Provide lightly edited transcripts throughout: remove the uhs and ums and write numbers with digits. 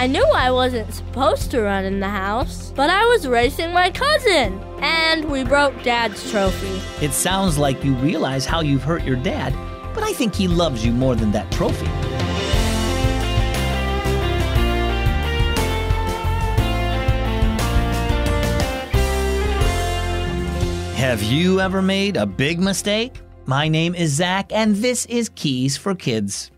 I knew I wasn't supposed to run in the house, but I was racing my cousin, and we broke Dad's trophy. It sounds like you realize how you've hurt your dad, but I think he loves you more than that trophy. Have you ever made a big mistake? My name is Zach, and this is Keys for Kids.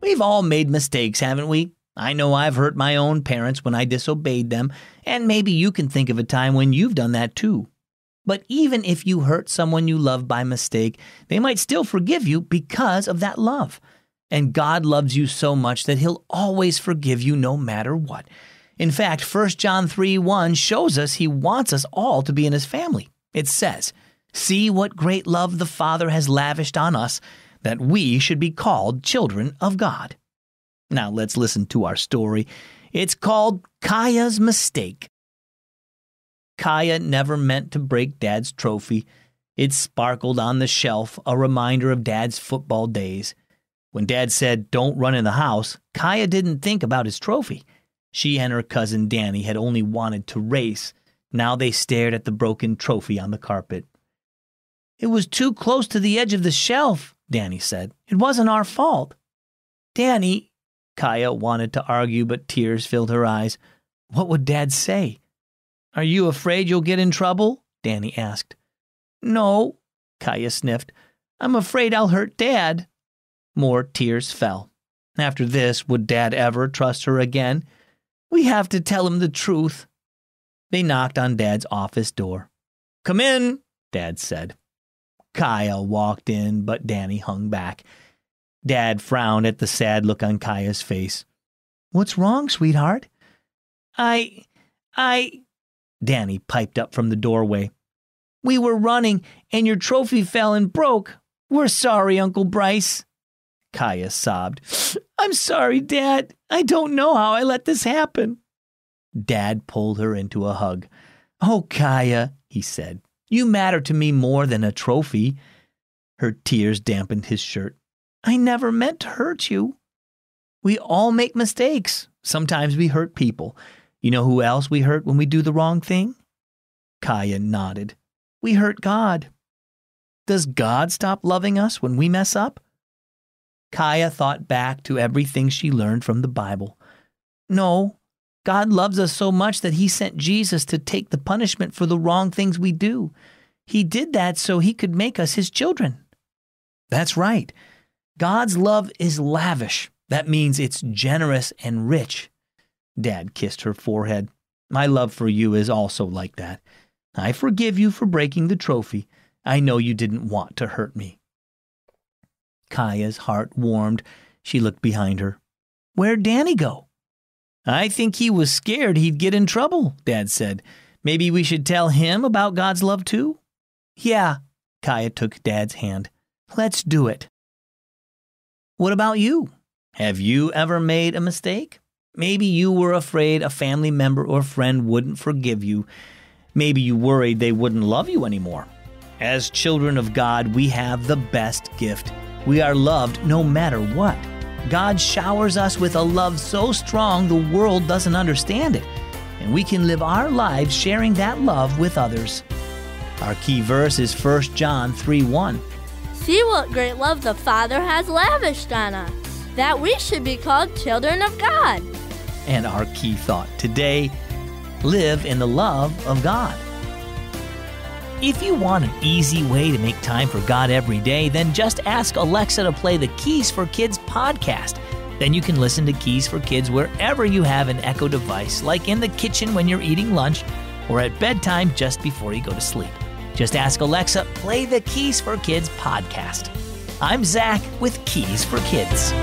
We've all made mistakes, haven't we? I know I've hurt my own parents when I disobeyed them, and maybe you can think of a time when you've done that too. But even if you hurt someone you love by mistake, they might still forgive you because of that love. And God loves you so much that He'll always forgive you no matter what. In fact, 1 John 3:1 shows us He wants us all to be in His family. It says, "See what great love the Father has lavished on us, that we should be called children of God." Now let's listen to our story. It's called Kaya's Mistake. Kaya never meant to break Dad's trophy. It sparkled on the shelf, a reminder of Dad's football days. When Dad said, "Don't run in the house," Kaya didn't think about his trophy. She and her cousin Danny had only wanted to race. Now they stared at the broken trophy on the carpet. "It was too close to the edge of the shelf," Danny said. "It wasn't our fault." "Danny," Kaya wanted to argue, but tears filled her eyes. What would Dad say? "Are you afraid you'll get in trouble?" Danny asked. "No," Kaya sniffed. "I'm afraid I'll hurt Dad." More tears fell. After this, would Dad ever trust her again? "We have to tell him the truth." They knocked on Dad's office door. "Come in," Dad said. Kaya walked in, but Danny hung back. Dad frowned at the sad look on Kaya's face. "What's wrong, sweetheart?" I... Danny piped up from the doorway. "We were running, and your trophy fell and broke. We're sorry, Uncle Bryce." Kaya sobbed. "I'm sorry, Dad. I don't know how I let this happen." Dad pulled her into a hug. "Oh, Kaya," he said, "you matter to me more than a trophy." Her tears dampened his shirt. "I never meant to hurt you." "We all make mistakes. Sometimes we hurt people. You know who else we hurt when we do the wrong thing?" Kaya nodded. "We hurt God." "Does God stop loving us when we mess up?" Kaya thought back to everything she learned from the Bible. "No. God loves us so much that He sent Jesus to take the punishment for the wrong things we do. He did that so He could make us His children." "That's right. God's love is lavish. That means it's generous and rich." Dad kissed her forehead. "My love for you is also like that. I forgive you for breaking the trophy. I know you didn't want to hurt me." Kaya's heart warmed. She looked behind her. "Where'd Danny go?" "I think he was scared he'd get in trouble," Dad said. "Maybe we should tell him about God's love too?" "Yeah," Kaya took Dad's hand. "Let's do it." What about you? Have you ever made a mistake? Maybe you were afraid a family member or friend wouldn't forgive you. Maybe you worried they wouldn't love you anymore. As children of God, we have the best gift. We are loved no matter what. God showers us with a love so strong the world doesn't understand it, and we can live our lives sharing that love with others. Our key verse is 1 John 3:1. See what great love the Father has lavished on us, that we should be called children of God. And our key thought today, live in the love of God. If you want an easy way to make time for God every day, then just ask Alexa to play the Keys for Kids podcast. Then you can listen to Keys for Kids wherever you have an Echo device, like in the kitchen when you're eating lunch or at bedtime just before you go to sleep. Just ask Alexa, play the Keys for Kids podcast. I'm Zach with Keys for Kids.